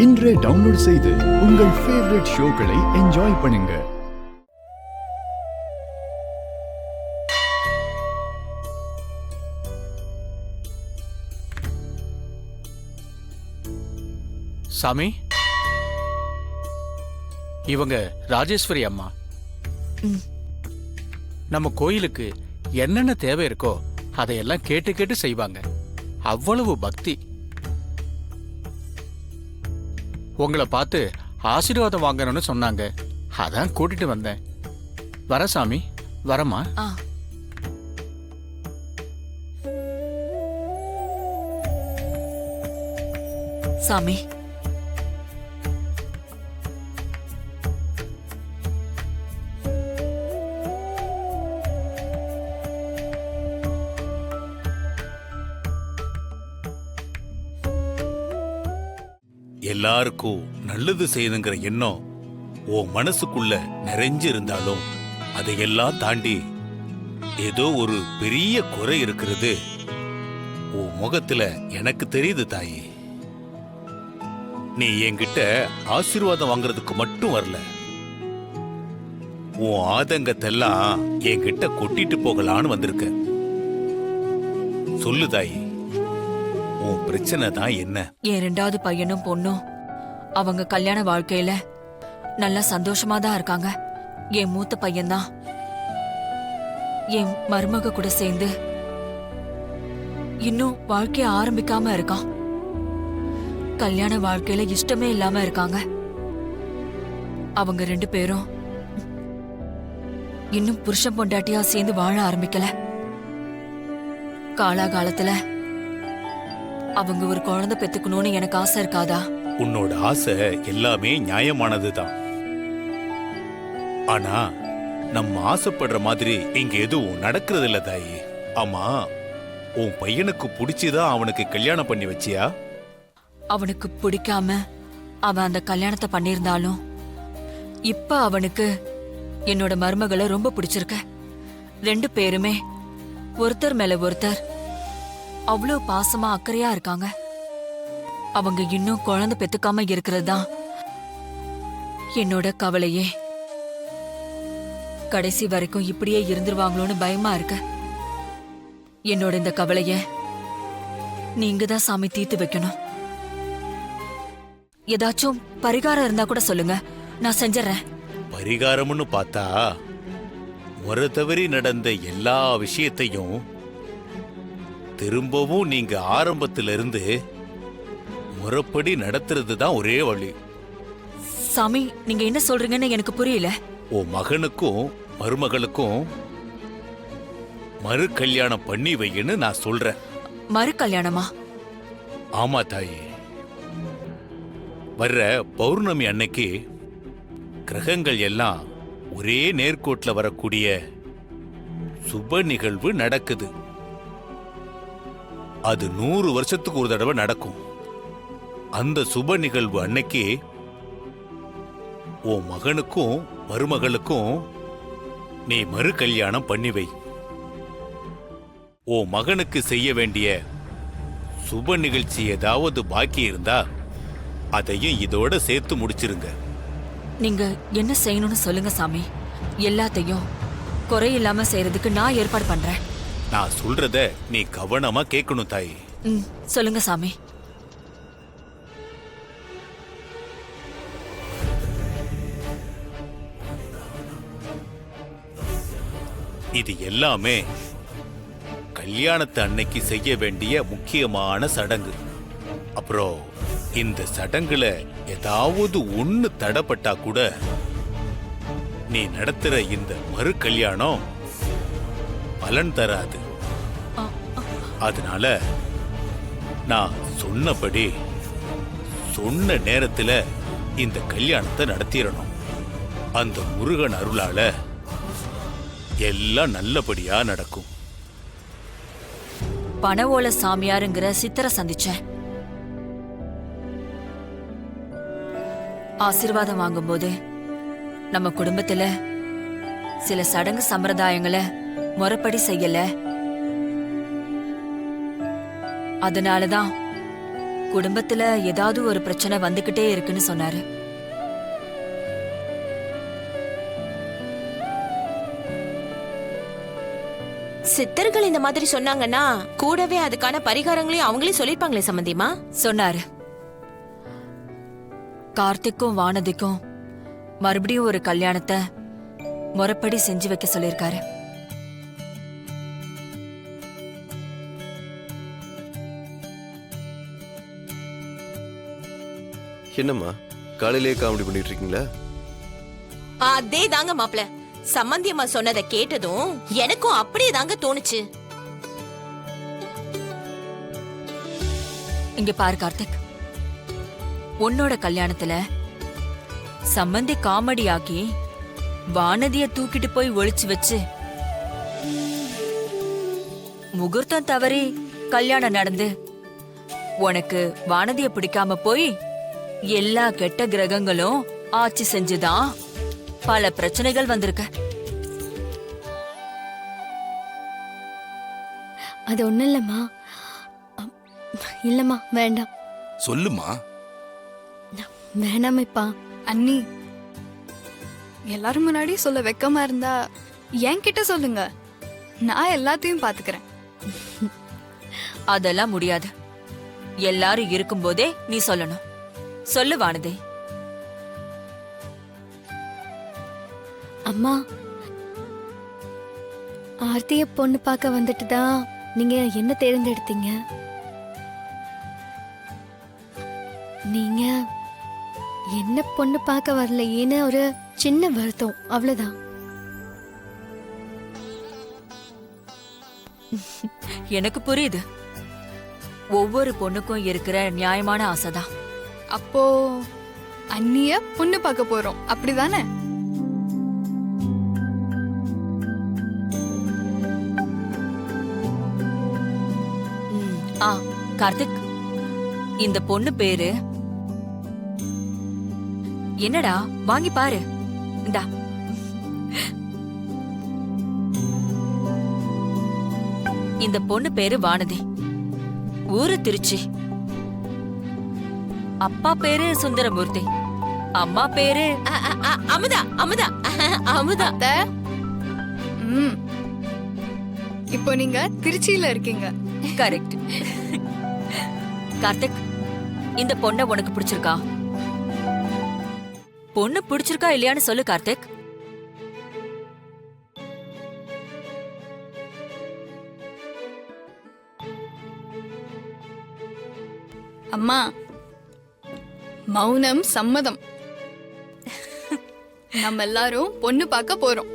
இன்றே டவுன்லோட் செய்து உங்கள் ஃபேவரட் ஷோக்களை என்ஜாய் பண்ணுங்க. சாமி, இவங்க ராஜேஸ்வரி அம்மா. நம்ம கோயிலுக்கு என்னென்ன தேவை இருக்கோ அதையெல்லாம் கேட்டு கேட்டு செய்வாங்க. அவ்வளவு பக்தி. உங்களை பார்த்து ஆசீர்வாதம் வாங்கணும்னு சொன்னாங்க. அதான் கூட்டிட்டு வந்தேன். வர சாமி, வரமா. சாமி, எல்லாருக்கும் நல்லது செய்யணுங்கிற எண்ணம் உன் மனசுக்குள்ள நிறைஞ்சு இருந்தாலும் அதையெல்லாம் தாண்டி ஏதோ ஒரு பெரிய குறை இருக்கிறது உன் முகத்துல எனக்கு தெரியுது தாயி. நீ என்கிட்ட ஆசீர்வாதம் வாங்குறதுக்கு மட்டும் வரல, உன் ஆதங்கத்தெல்லாம் என்கிட்ட கொட்டிட்டு போகலான்னு வந்திருக்க. சொல்லு தாயி, உன் பிரச்சனை தான் என்ன? என் 2வது பையனும் பொண்ணும் அவங்க கல்யாண வாழ்க்கையில நல்லா சந்தோஷமா தான் இருக்காங்க. என் மூத்த பையன்தான் என் மருமக கூட சேர்ந்து இன்னும் வாழ்க்கைய ஆரம்பிக்காம இருக்கான். கல்யாண வாழ்க்கையில இஷ்டமே இல்லாம இருக்காங்க. அவங்க 2 பேரும் இன்னும் புருஷன் பொண்டாட்டியா சேர்ந்து வாழ ஆரம்பிக்கல. காலாகாலத்துல அவங்க ஒரு குழந்தை பெத்துக்கணும்னு எனக்கு ஆசை இருக்காதா? உன்னோட ஆசை எல்லாமே நியாயமானதுதான். ஆனா நம்ம ஆசைப்படுற மாதிரி இங்க எதுவும் நடக்கிறது இல்ல தாயி. ஆமா, உன் பையனுக்கு பிடிச்சுதான் அவனுக்கு கல்யாணம் பண்ணி வச்சியா? அவனுக்கு பிடிக்காம அவன் அந்த கல்யாணத்தை பண்ணியிருந்தாலும் இப்ப அவனுக்கு என்னோட மருமகளை ரொம்ப பிடிச்சிருக்க. 2 பேருமே ஒருத்தர் மேல ஒருத்தர் அவ்வளவு பாசமா அக்கறையா இருக்காங்க. அவங்க இன்னும் குழந்தை பெத்துக்காம இருக்கிறது தான் என்னோட கவலையே. கடைசி வரைக்கும் இப்படியே இருந்துருவாங்களோன்னு பயமா இருக்கு. என்னோட இந்த கவலைய நீங்க தான் சாமி தீர்த்து வைக்கணும். ஏதாச்சும் பரிகாரம் இருந்தா கூட சொல்லுங்க, நான் செஞ்சிடறேன். பரிகாரம்னு பார்த்தா முறை தவறி நடந்த எல்லா விஷயத்தையும் திரும்பவும் நீங்க ஆரம்பத்திலிருந்து முறைப்படி நடத்துறது தான் ஒரே வழி. சாமி, நீங்க என்ன சொல்றீங்கன்னு எனக்கு புரியல. உன் மகனுக்கும் மருமகளுக்கும் மறு கல்யாணம் பண்ணி வைன்னு நான் சொல்றேன். மறு கல்யாணமா? ஆமா தாயி. வர்ற பௌர்ணமி அன்னைக்கு கிரகங்கள் எல்லாம் ஒரே நேர்கோட்ல வரக்கூடிய சுப நிகழ்வு நடக்குது. அது 100 வருஷத்துக்கு ஒரு தடவை நடக்கும். அந்த சுப நிகழ்வு அன்னைக்கு உன் மகனுக்கும் மருமகளுக்கும் நீ மறு கல்யாணம் பண்ணி வை. உன் மகனுக்கு செய்ய வேண்டிய சுப நிகழ்ச்சி ஏதாவது பாக்கி இருந்தா அதையும் இதோட சேர்த்து முடிச்சிருங்க. நீங்க என்ன செய்யணும்னு சொல்லுங்க சாமி. எல்லாத்தையும் குறையில்லாம செய்யறதுக்கு நான் ஏற்பாடு பண்றேன். நான் சொல்றத நீ கவனமா கேட்கணும் தாயி. சொல்லுங்க சாமி. இது எல்லாமே கல்யாணத்து அன்னைக்கு செய்ய வேண்டிய முக்கியமான சடங்கு. அப்புறம் இந்த சடங்குல ஏதாவது ஒண்ணு தடப்பட்டா கூட நீ நடத்துற இந்த மறு கல்யாணம் பலன் தராது. அதனால நான் சொன்னபடி சொன்ன நேரத்துல இந்த கல்யாணத்தை நடத்திடணும். அந்த முருகன் அருளால எல்லாம் நல்லபடியா நடக்கும். பனவோல சாமியாருங்கிற சித்தரை சந்திச்சேன். ஆசீர்வாதம் வாங்கும்போது நம்ம குடும்பத்துல சில சடங்கு சம்பிரதாயங்களை முறைப்படி செய்யல. அதனாலதான் குடும்பத்துல ஏதாவது ஒரு பிரச்சனை வந்துகிட்டே இருக்குன்னு சொன்னாரு. சித்தர்கள் இந்த மாதிரி சொன்னாங்கன்னா கூடவே அதுக்கான பரிகாரங்களையும் அவங்களே சொல்லிருப்பாங்களே சம்பந்தியமா. சொன்னாரு. கார்த்திக்கும் வானதிக்கும் மறுபடியும் ஒரு கல்யாணத்தை முறைப்படி செஞ்சு வைக்க சொல்லிருக்காரு. என்னம்மா காலையிலேயே காமெடி பண்ணிட்டு இருக்கீங்களா? அதே தாங்க மாப்ள, சம்பந்தியம்மா சொன்னதை கேட்டதும் எனக்கும் அப்படியே தாங்க தோணுச்சு. இங்க பாரு கார்த்திக், உன்னோட கல்யாணத்துல சம்பந்தி காமெடி ஆக்கி வானதிய தூக்கிட்டு போய் ஒளிச்சு வச்சு முகூர்த்தம் தவறி கல்யாணம் நடந்து உனக்கு வானதிய பிடிக்காம போய் எல்லா கெட்ட கிரகங்களும் ஆட்சி செஞ்சுதான் பல பிரச்சனைகள் வந்திருக்க. அது ஒண்ணும் இல்லம்மா. இல்லம்மா வேண்டாம். சொல்லுமா. வேணாமப்பா. அண்ணி, எல்லாரும் முன்னாடி சொல்ல வெக்கமா இருந்தா என்கிட்ட சொல்லுங்க, நான் எல்லாத்தையும் பாத்துக்கிறேன். அதெல்லாம் முடியாது. எல்லாரும் இருக்கும்போதே நீ சொல்லணும். சொல்லு வானதி. அம்மா, ஆர்த்திய பொண்ணு பார்க்க வந்துட்டு தான் நீங்க என்ன தேர்ந்தெடுத்தீங்க? நீங்க என்ன பொண்ணு பார்க்க வரலையேன்னு ஒரு சின்ன வருத்தம், அவ்வளவுதான். எனக்கு புரியுது. ஒவ்வொரு பொண்ணுக்கும் இருக்கிற நியாயமான ஆசைதான். அப்போ அண்ணிய பொண்ணு பார்க்க போறோம், அப்படிதானே? ஆ கார்த்திக், இந்த பொண்ணு பேரு என்னடா? வாங்கி பாரு. இந்தா. இந்த பொண்ணு பேரு வானதி, ஊரு திருச்சி. அப்பா பேரு சுந்தரமூர்த்தி, அம்மா பேரு அமுதா அமுதா அமுதா. அத்தை, இப்போ நீங்க திருச்சியில இருக்கீங்க. கரெக்ட். கார்த்திக், இந்த பொண்ண உனக்கு பிடிச்சிருக்கா? பொண்ணு பிடிச்சிருக்கா இல்லையான்னு சொல்லு கார்த்திக். அம்மா, மௌனம் சம்மதம். நம்ம எல்லாரும் பொண்ணு பார்க்க போறோம்.